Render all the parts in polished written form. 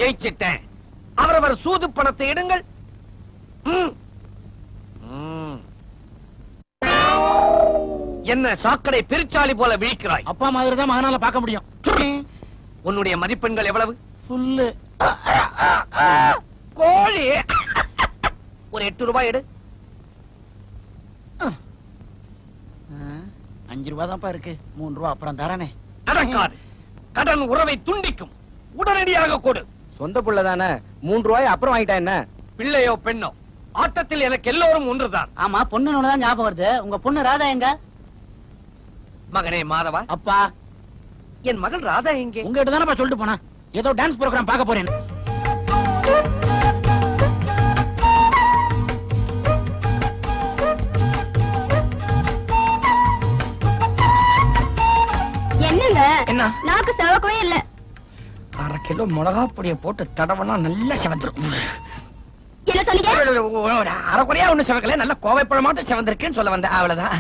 ஜெயிச்சிட்டேன். அவரவர் சூது பணத்தை எடுங்கள். என்ன சாக்கடை பிரிச்சாலி போல விழிக்கிறாய்? அப்பா மாதிரி தான் மகனால பார்க்க முடியும். உன்னுடைய மதிப்பெண்கள் எவ்வளவு? ஃபுல்லு. கோழி. ஒரு 8 ரூபாய் எடு. 5 ரூபா தான்ப்பா இருக்கு. 3 ரூபா அப்புறம் தரானே. நடக்காது. கடன் உறவை துண்டிக்கும். உடனடியாக கொடு. சொந்த புள்ள தானே, 3 ரூபாய் அப்புறம் வாங்கிட்டா என்ன? பிள்ளையோ பெண்ணோ, ஆட்டத்தில் எனக்கு எல்லோரும் ஒன்றுதான். ஆமா, பொண்ணுன்னு தான் ஞாபகம் வருது. உங்க பொண்ணு ராதா எங்க? மகனே மாதவா. அப்பா, என் மகள் ராதா எங்கே? உங்ககிட்ட தானப்பா சொல்லிட்டு போனா. ஏதோ டான்ஸ் ப்ரோகிராம் பார்க்க போறேன். என்னங்க என்ன? நாக்கு செவக்கவே இல்ல. 1/2 கிலோ மிளகா பொடியை போட்டு தடவனா நல்லா செவந்துரும். என்ன சொன்னீங்க? அரைக்குறையா ஒண்ணு செவக்கல, நல்ல கோவைப்பழம் மட்டும் செவந்திருக்குன்னு சொல்ல வந்தேன். அவ்வளவுதான்.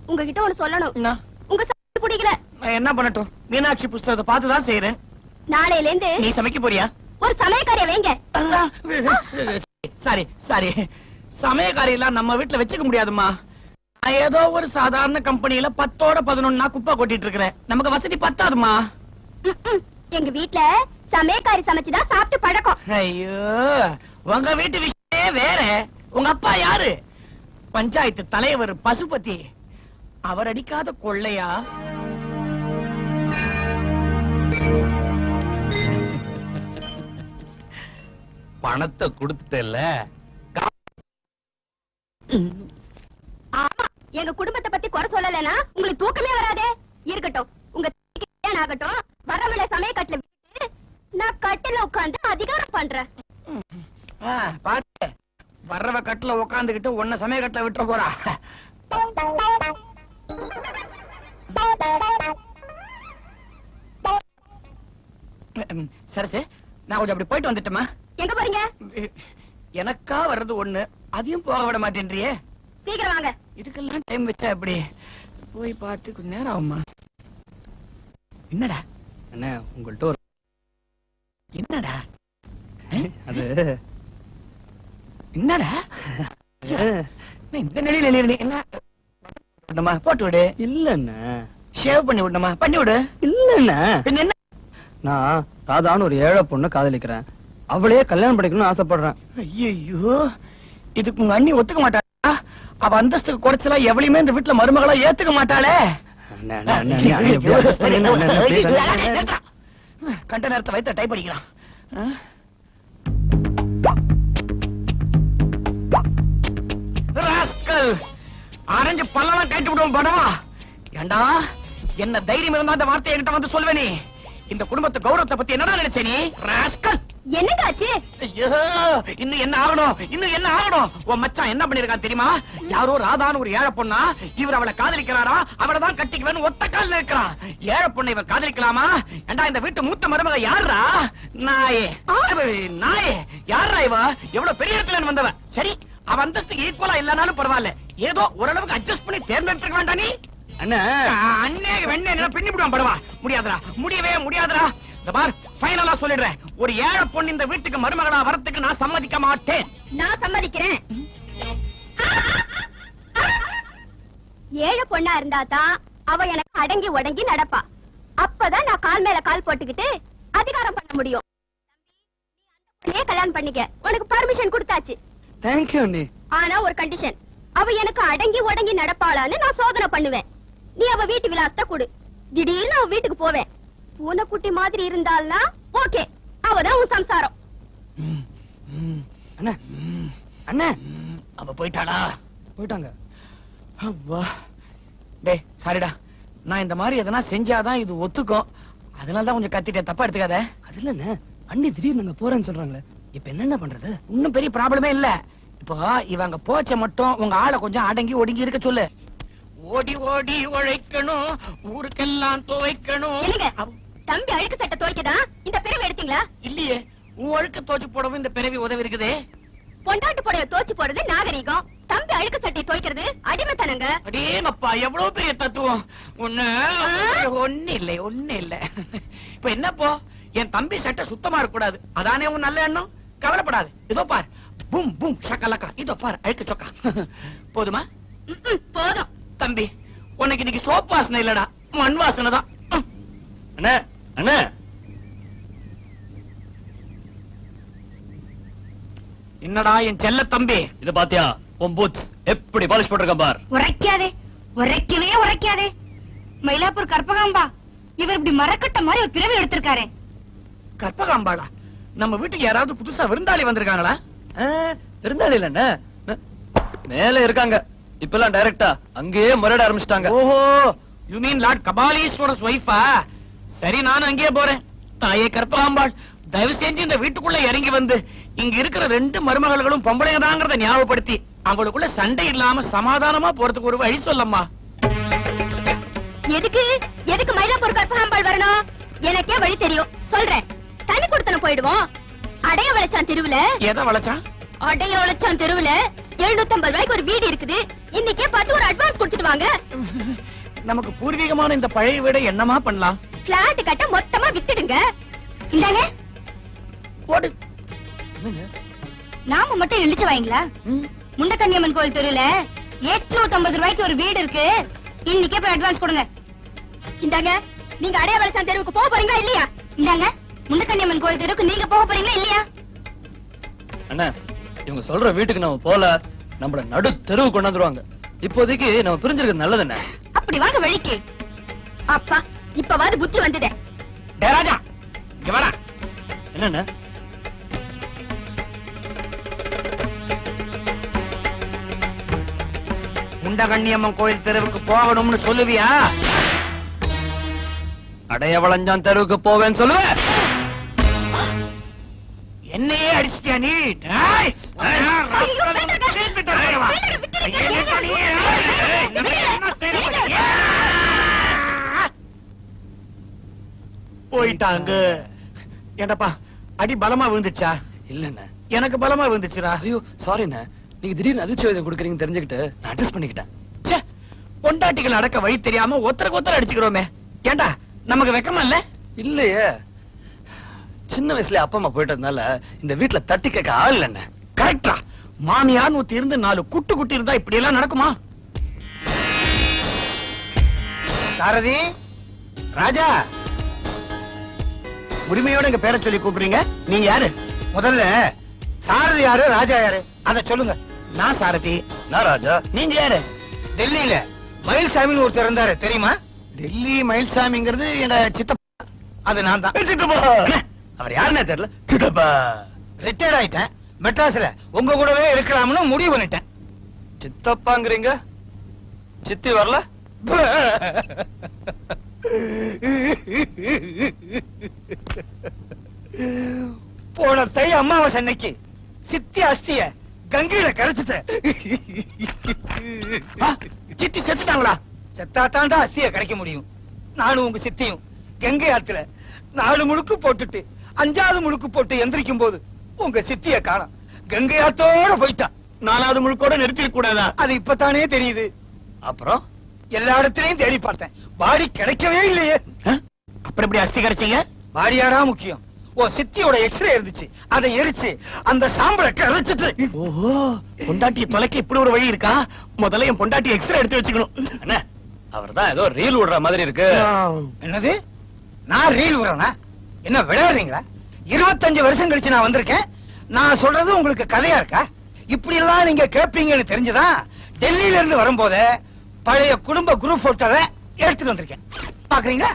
உங்ககிட்ட ஒண்ணு சொல்லணும். என்ன? உங்க சமையல் பிடிக்கல. நான் என்ன பண்ணட்டும்? மீனாட்சி புஸ்தகத்தை பார்த்துதான் செய்யறேன். நாளையில இருந்து நீ சமைக்க போறியா? ஒரு சமையக்காரிய வைங்க. சாரி சாரி, சமயக்காரி எல்லாம் நம்ம வீட்டுல வச்சுக்க முடியாதுமா. நான் ஏதோ ஒரு சாதாரண கம்பெனியில 10ஓட 11 குப்பை கொட்டிட்டு இருக்கிறேன். நமக்கு வசதி பத்தாதுமா. எங்க வீட்ல சமையக்காரி சமைச்சுதான் சாப்பிட்டு பழக்கம். ஐயோ, உங்க வீட்டு விஷயமே வேற. உங்க அப்பா யாரு? பஞ்சாயத்து தலைவர் பசுபதி. அவர் அடிக்காத கொள்ளையா? பணத்தை கொடுத்துட்டல. ஆமா, எங்க குடும்பத்தை பத்தி குறை சொல்லலனா உங்களுக்கு தூக்கமே வராதே. இருக்கட்டும், உங்க ஆகட்டும், வரவளை சமயக்கட்டுல விட்டு நான் கட்டில உட்கார்ந்து அதிகாரம் பண்றேன். பாத்து, வர்றவ கட்டுல உட்காந்துக்கிட்டு உன்ன சமயக்கட்டுல விட்டுற போறா. சரசு, நான் கொஞ்சம் அப்படி போயிட்டு வந்துட்டேமா. எங்க போறீங்க? எனக்கா வர்றது ஒண்ணு, அதையும் போக விட மாட்டேன்றியே. சீக்கிரம் வாங்க. இதுக்கெல்லாம் டைம் வச்சா எப்படி? போய் பார்த்து கொஞ்ச நேரம் ஆகுமா? என்னடா என்ன உங்கள்ட்ட ஒரு என்னடா அது என்னடா இந்த நிலையில என்ன போட்டு விடு. இல்லண்ண, ஷேவ் பண்ணி விடணுமா? பண்ணி விடு. இல்லண்ண, பின்ன என்ன? நான் ராதான்னு ஒரு ஏழை பொண்ணு காதலிக்கிறேன். அவளையே கல்யாணம் பண்ணிக்கணும்னு ஆசைப்படுறேன். ஐயோ, இதுக்கு உங்க அண்ணி ஒத்துக்க மாட்டா? அவ அந்தஸ்துக்கு குறைச்சலா எவளையுமே இந்த வீட்டுல மருமகளா ஏத்துக்க மாட்டாளே. கண்ட நேரத்தை வைத்த டைப் அடிக்கிறான். ஆரஞ்சு பல்லாம் கேட்டு விடுவோம் படவா. ஏண்டா, என்ன தைரியம் இருந்தா அந்த வார்த்தையை என்கிட்ட வந்து சொல்வேனே. இந்த குடும்பத்து கௌரவத்தை பத்தி என்னடா நினைச்சே நீ? ராஸ்கல், என்னங்க ஆச்சு? ஐயோ, இன்னும் என்ன ஆகணும்? இன்னும் என்ன ஆகணும்? உன் மச்சான் என்ன பண்ணிருக்கான் தெரியுமா? யாரோ ராதான்னு ஒரு ஏழை பொண்ணா, இவர் அவளை காதலிக்கிறாரா, அவளைதான் கட்டிக்குவேன்னு ஒத்த கால்ல இருக்கிறான். ஏழை பொண்ணை இவன் காதலிக்கலாமா? ஏண்டா, இந்த வீட்டு மூத்த மருமக யாரா? நாயே நாயே, யாரா இவ? எவ்வளவு பெரிய இடத்துல வந்தவ. சரி, அவ அந்தஸ்துக்கு ஈக்குவலா இல்லனாலும் பரவாயில்ல, ஏதோ ஓரளவுக்கு அட்ஜஸ்ட் பண்ணி தேர்ந்தெடுத்துக்க வேண்டாம் நீ. அண்ணே வெண்ணே பின்னி விடுவான் படவா. முடியாதுடா, முடியவே முடியாதுடா. இந்த பார், ஃபைனலா சொல்லிடுறேன், ஒரு ஏழை பொண்ணு இந்த வீட்டுக்கு மருமகளா வரத்துக்கு நான் சம்மதிக்க மாட்டேன். நான் சம்மதிக்கிறேன். ஏழை பொண்ணா இருந்தா தான் அவ எனக்கு அடங்கி உடங்கி நடப்பா. அப்பதான் நான் கால் மேல கால் போட்டுக்கிட்டு அதிகாரம் பண்ண முடியும். நீ கல்யாணம் பண்ணிக்க, உனக்கு பர்மிஷன் கொடுத்தாச்சு. தேங்க்யூ அண்ணி. ஆனா ஒரு கண்டிஷன், அவ எனக்கு அடங்கி உடங்கி நடப்பாளான்னு நான் சோதனை பண்ணுவேன். நீ அவ வீட்டு விலாசத்தை கொடு. திடீர்னு அவ வீட்டுக்கு போவேன். பூனைக்குட்டி மாதிரி இருந்தால்னா ஓகே, அவதான் உன் சம்சாரம். அண்ணா அண்ணா, அவ போயிட்டாளா? போயிட்டாங்க. அப்பா, டேய் சாரிடா, நான் இந்த மாதிரி எதனா செஞ்சாதான் இது ஒத்துக்கும். அதனாலதான் கொஞ்சம் கத்திட்டேன், தப்பா எடுத்துக்காத. அதுல என்ன அண்ணி திடீர்னு நாங்க போறேன்னு சொல்றாங்களே, இப்ப என்னென்ன பண்றது? இன்னும் பெரிய ப்ராப்ளமே இல்ல. இப்போ இவங்க போச்ச மட்டும் உங்க ஆளை கொஞ்சம் அடங்கி ஒடுங்கி இருக்க சொல்லு. ஓடி ஓடி உழைக்கணும், ஊருக்கெல்லாம் துவைக்கணும். தம்பி அழுக்கு சட்டை துவைக்கதா இந்த பிறவி எடுத்தீங்களா? இல்லையே, உன் அழுக்க தோச்சு போடவும் இந்த பிறவி உதவி இருக்குதே. பொண்டாட்டு புடவை தோச்சு போடுறது நாகரீகம், தம்பி அழுக்கு சட்டை துவைக்கிறது அடிமைத்தனங்க. அடேங்கப்பா, எவ்வளவு பெரிய தத்துவம். ஒண்ணு இல்ல. இப்ப என்னப்போ என் தம்பி சட்டை சுத்தமா இருக்க கூடாது. அதானே உன் நல்ல எண்ணம். கவலைப்படாது. இதோ பார், பூம் பூம் ஷக்கலக்கா. இதோ பார், அழுக்கு சொக்கா. போதுமா? போதும். தம்பி, உனக்கு இன்னைக்கு சோப் வாசனை இல்லடா, மண் வாசனை தான். அண்ணே அண்ணே, என்னடா என் செல்ல தம்பி? இத பாத்தியா? உன் பூட்ஸ் எப்படி பாலிஷ் போட்டிருக்க பார். உரைக்காதே, உரைக்காதே. மயிலாப்பூர் கற்பகாம்பா இவர் இப்படி மரக்கட்ட மாதிரி ஒரு பிறவி எடுத்திருக்காரு. கற்பகாம்பாளா? நம்ம வீட்டுக்கு யாராவது புதுசா விருந்தாளி வந்திருக்காங்களா? இருந்தாலும் இல்ல மேல இருக்காங்க. இப்பெல்லாம் டைரக்டா அங்கேயே முறையிட ஆரம்பிச்சிட்டாங்க. ஓஹோ, யூ மீன் லார்ட் கபாலீஸ்வரஸ் வைஃபா? சரி, நான் அங்கேயே போறேன். தாயே கற்பகாம்பாள், தயவு செஞ்சு இந்த வீட்டுக்குள்ள இறங்கி வந்து இங்க இருக்கிற 2 மருமகள்களும் பொம்பளைங்கதாங்கிறத ஞாபகப்படுத்தி அவங்களுக்குள்ள சண்டை இல்லாம சமாதானமா போறதுக்கு ஒரு வழி சொல்லம்மா. எதுக்கு மயிலாப்பூர் கற்பகாம்பாள் வரணும்? எனக்கே வழி தெரியும், சொல்றேன். தனி கொடுத்தன போயிடுவோம். அடைய வளைச்சான் தெருவுல. எதை வளைச்சான்? அடைய வளைச்சான் தெருவுல 750 ரூபாய்க்கு ஒரு வீடு இருக்குது. இன்னைக்கே பார்த்து ஒரு அட்வான்ஸ் கொடுத்துட்டு வாங்க. நமக்கு பூர்வீகமான இந்த பழைய வீடை என்னமா பண்ணலாம்? பிளாட் கட்ட மொத்தமா வித்துடுங்க. இந்தாங்க, போடு. நாம மட்டும் இழிச்சு வாங்களா? முண்டக்கன்னியம்மன் கோயில் தெருவுல 850 ரூபாய்க்கு ஒரு வீடு இருக்கு. இன்னைக்கே போய் அட்வான்ஸ் கொடுங்க. இந்தாங்க, நீங்க அடைய வளைச்சான் தெருவுக்கு போக போறீங்களா இல்லையா? இந்தாங்க, முண்டக்கன்னியம்மன் கோயில் தெருவுக்கு நீங்க போக போறீங்களா இல்லையா? அண்ணா, இவங்க சொல்ற வீட்டுக்கு நம்ம போல நம்மள நடு தெருவு கொண்டாந்துருவாங்க. இப்போதைக்கு நம்ம பிரிஞ்சிருக்கிறது நல்லது என்ன? அப்படி வாங்க வழிக்கு. அப்பா, இப்பவாது புத்தி வந்ததே. டேய் ராஜா, இங்க வாடா. என்னண்ணா? முண்டகண்ணியம்மன் கோயில் தெருவுக்கு போகணும்னு சொல்லுவியா? அடைய வளைஞ்சான் தெருவுக்கு போவேன்னு சொல்லுவேன். என்னையே அடிச்சிட்டியா நீ? டேய், ஐயோ, வேண்டாங்க. வேண்டாங்க, விட்டுடுங்க. போயிட்டாங்க. ஏண்டப்பா, அடி பலமா விழுந்துச்சா? இல்லண்ணா. எனக்கு பலமா விழுந்துச்சுடா. ஐயோ சாரிண்ணா, நீங்க திடீர்னு அதிர்ச்சி வேதம் கொடுக்குறீங்கன்னு தெரிஞ்சுக்கிட்டு நான் அட்ஜஸ்ட் பண்ணிக்கிட்டேன். ச்சே, பொண்டாட்டிகள் அடக்க வழி தெரியாம ஒருத்தருக்கு ஒருத்தர் அடிச்சுக்கிறோமே. ஏண்டா, நமக்கு வெக்கமா இல்ல? இல்லையே, சின்ன வயசுல அப்பா அம்மா போயிட்டதுனால இந்த வீட்டுல தட்டி கேட்க ஆள் இல்லண்ணா. கரெக்டா? மாமியார் 100 இருந்து 4 குட்டி இருந்தா இப்படி எல்லாம் நடக்குமா? சாரதி, ராஜா, உரிமையோட எங்க பேரை சொல்லி கூப்பிடுறீங்க. நீங்க யாரு? முதல்ல சாரதி யாரு, ராஜா யாரு, அத சொல்லுங்க. நான் சாரதி. நான் ராஜா. நீங்க யாரு? டெல்லியில மயில்சாமின்னு ஒருத்தர் இருந்தாரு, தெரியுமா? டெல்லி மயில்சாமிங்கிறது என்ன சித்தப்பா. அது நான் தான். சித்தப்பா? அவர் யாருன்னே தெரியல. சித்தப்பா ரிட்டையர்ட் ஆயிட்டேன். மெட்ராஸ்ல உங்க கூடவே இருக்கலாம்னு முடிவு பண்ணிட்டேன். சித்தப்பாங்கிறீங்க, சித்தி வரல? போன தை அமாவாசை அன்னைக்கு சித்தி அஸ்திய கங்கையில கரைச்சிட்ட. சித்தி செத்துட்டாங்களா? செத்தாத்தாண்டா அஸ்திய கரைக்க முடியும். நானும் உங்க சித்தியும் கங்கை ஆத்துல 4 முழுக்கு போட்டுட்டு 5வது முழுக்கு போட்டு எந்திரிக்கும் போது உங்க சித்திய காணோம். கங்கை ஆத்தோட போயிட்டா. 4வது முழுக்கோட நிறுத்திட கூடாதா? அது இப்பதானே தெரியுது. அப்புறம் எல்லா இடத்துலயும் தேடி பார்த்தேன், பாடி கிடைக்கவே இல்லையே. அப்புறம் எப்படி அஸ்தி கரைச்சீங்க? பாடியாடா முக்கியம். ஓ, சித்தியோட எக்ஸ்ரே இருந்துச்சு, அதை எரிச்சு அந்த சாம்பலை கரைச்சிட்டு. ஓஹோ, பொண்டாட்டியை தொலைக்க இப்படி ஒரு வழி இருக்கா? முதல்ல என் பொண்டாட்டி எக்ஸ்ரே எடுத்து வச்சுக்கணும். அண்ணா, அவர்தான் ஏதோ ரீல் விடுற மாதிரி இருக்கு. என்னது? நான் ரீல் விடுறேனா? என்ன விளையாடுறீங்களா? 25 வருஷம் கழிச்சு நான் வந்திருக்கேன். நான் சொல்றது உங்களுக்கு கதையா இருக்கா? இப்படி எல்லாம் நீங்க கேட்பீங்கன்னு தெரிஞ்சுதான் டெல்லியில இருந்து வரும்போது பழைய குடும்ப குரூப் போட்டோவை எடுத்துட்டு வந்திருக்கேன். பாக்குறீங்களா?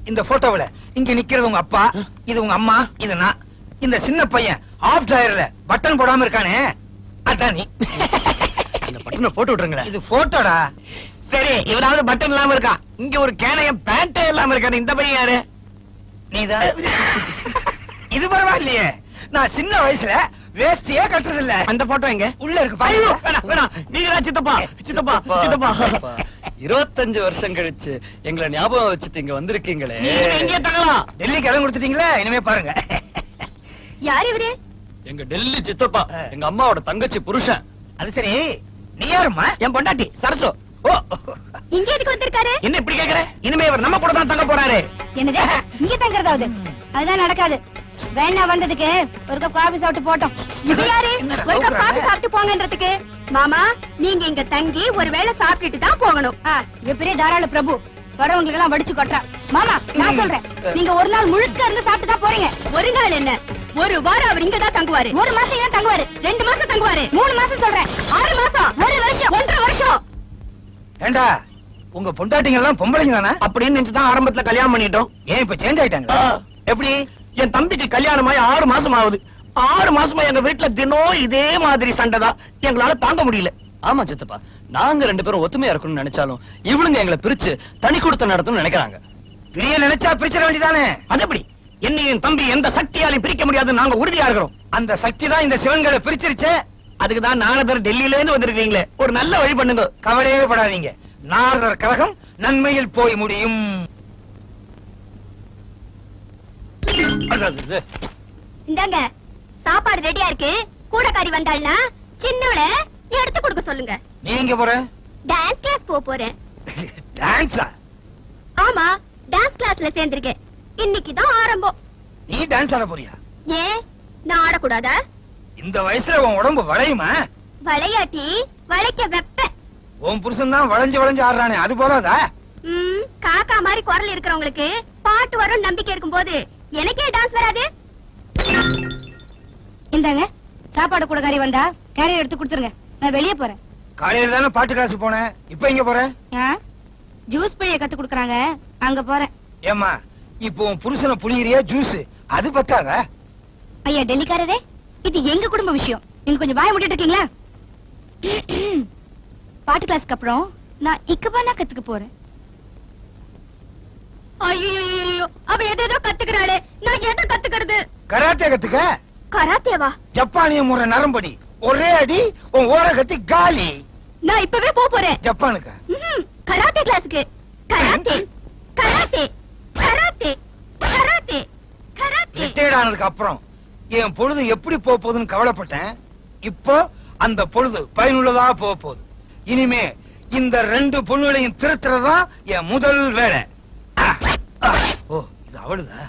இந்த போட்டோவுல இங்க நிக்கிறது உங்க அப்பா, இது உங்க அம்மா, இது நான். இந்த சின்ன பையன் ஆஃப் டயர்ல பட்டன் போடாம இருக்கானே, அதான் நீ. இந்த பட்டனை போட்டு விட்டுருங்களேன். இது போட்டோடா. சரி, இவராவது பட்டன் இல்லாம இருக்கா. இங்க ஒரு கேனைய பேண்டே இல்லாம இருக்காரு. இந்த பையன் யாரு? நீதான். இது பரவாயில்லையே, நான் சின்ன வயசுல வேஸ்டியே கட்டுறது இல்ல. அந்த போட்டோ எங்க? உள்ள இருக்கு. நீங்க தான் சித்தப்பா. சித்தப்பா, சித்தப்பா. 25 வருஷம் கழிச்சு எங்களை ஞாபகம் வச்சுட்டு இங்க வந்திருக்கீங்களே. எங்கே தங்கலாம்? டெல்லி கிளம்பி கொடுத்துட்டீங்களா? இனிமே பாருங்க. யார் இவரு? எங்க டெல்லி சித்தப்பா, எங்க அம்மாவோட தங்கச்சி புருஷன். அது சரி, நீ யாரும்மா? என் பொண்டாட்டி சரசு. ஓ, இங்க எதுக்கு வந்திருக்காரு? என்ன இப்படி கேக்குற? இனிமே இவர் நம்ம கூட தான் தங்க போறாரு. என்னது இங்க தங்கறதாவது? அதுதான் நடக்காது. வேணா வந்ததுக்கு ஒரு கப் காபி சாப்பிட்டு போட்டோம். இது யாரு? ஒரு கப் காபி சாப்பிட்டு போங்கன்றதுக்கு? மாமா, நீங்க இங்க தங்கி ஒருவேளை சாப்பிட்டுட்டு தான் போகணும். இவ பெரிய தாராள பிரபு. வரவங்களுக்கு எல்லாம் வடிச்சு கொட்டா. மாமா, நான் சொல்றேன், நீங்க ஒரு நாள் முழுக்க இருந்து சாப்பிட்டு தான் போறீங்க. ஒரு நாள் என்ன, ஒரு வாரம் அவர் இங்க தான் தங்குவாரு. ஒரு மாசம் இங்க தங்குவாரு. 2 மாசம் தங்குவாரு. 3 மாசம் சொல்றேன். 6 மாசம், 1 வருஷம், 1.5 வருஷம். ஏண்டா உங்க பொண்டாட்டிங்க எல்லாம் பொம்பளைங்க தானே? அப்படின்னு நினைச்சு தான் ஆரம்பத்துல கல்யாணம் பண்ணிட்டோம். ஏன் இப்ப சேஞ்ச் ஆயிட்டாங்க? எப்படி? என் தம்பிக்கு கல்யாணமாயி 6 மாசம் ஆகுது. 6 மாசமா எங்க வீட்டுல தினம் இதே மாதிரி சண்டை தான். எங்களால தாங்க முடியல. ஆமா சித்தப்பா, நாங்க 2 பேரும் ஒத்துமையா இருக்கணும்னு நினைச்சாலும் இவளுங்க எங்களை பிரிச்சு தனி கொடுத்த நடத்தணும்னு நினைக்கிறாங்க. பிரிய நினைச்சா பிரிச்சிட வேண்டியதானே? அது எப்படி? என்னை என் தம்பி எந்த சக்தியாலையும் பிரிக்க முடியாதுன்னு நாங்க உறுதியா இருக்கிறோம். அந்த சக்தி தான் இந்த சிவன்களை பிரிச்சிருச்சே. அதுக்குதான் நாரதர் டெல்லியில இருந்து வந்திருக்கீங்களே. ஒரு நல்ல வழி பண்ணுங்க. கவலையே படாதீங்க, நாரதர் கழகம் நன்மையில் போய் முடியும். இந்தாங்க, சாப்பாடு ரெடியா இருக்கு. கூடக்காரி வந்தாள்னா சின்னவள எடுத்து கொடுக்க சொல்லுங்க. நீ எங்க போற? டான்ஸ் கிளாஸ் போறேன். டான்ஸா? ஆமா, டான்ஸ் கிளாஸ்ல சேர்ந்திருக்கேன். இன்னைக்கு தான் ஆரம்பம். நீ டான்ஸ் ஆட போறியா? ஏன் நான் ஆடக்கூடாதா? இந்த வயசுல உன் உடம்பு வளையுமா? விளையாட்டி வளைக்க வெப்ப. உன் புருஷன் தான் வளைஞ்சு வளைஞ்சு ஆடுறானே, அது போதாதா? காக்கா மாதிரி குரல் இருக்கிறவங்களுக்கு பாட்டு வரும் நம்பிக்கை இருக்கும் போது எனக்கே டான்ஸ் வராது. இந்தாங்க, சாப்பாடு கூடக்காரி வந்தா கேரியர் எடுத்து கொடுத்துருங்க. நான் வெளியே போறேன். காலையில தானே பாட்டு கிளாஸ் போனேன், இப்ப எங்க போற? ஜூஸ் பிழைய கத்து கொடுக்கறாங்க, அங்க போறேன். ஏமா, இப்போ உன் புருஷனை புளியறியா ஜூஸ், அது பத்தாதா? ஐயா டெல்லிக்காரரே, இது எங்க குடும்ப விஷயம். நீங்க கொஞ்சம் வாய மூடிட்டு இருக்கீங்களா? பாட்டு கிளாஸ்க்கு அப்புறம் நான் இக்கபானா கத்துக்க போறேன். ஐயோ, அவ ஏதோ கத்துக்கிறாளே, நான் எதை கத்துக்கிறது? கராத்தே கத்துக்க. கராத்தேவா? ஜப்பானிய முறை நரம்படி ஒரே அடி உன் ஓர கத்தி காலி. நான் இப்பவே போறேன். ஜப்பானுக்கு கராத்தே கிளாஸ்க்கு. Karate karate karate karate karate. Retired ஆனதுக்கு அப்புறம் என் பொழுது எப்படி போகுதுன்னு கவலைப்பட்டேன். இப்போ அந்த பொழுது பயனுள்ளதா போகுது. இனிமே இந்த 2 பொண்ணுகளையும் திருத்துறதா என் முதல் வேலை. ஓ, இது அவளுதா?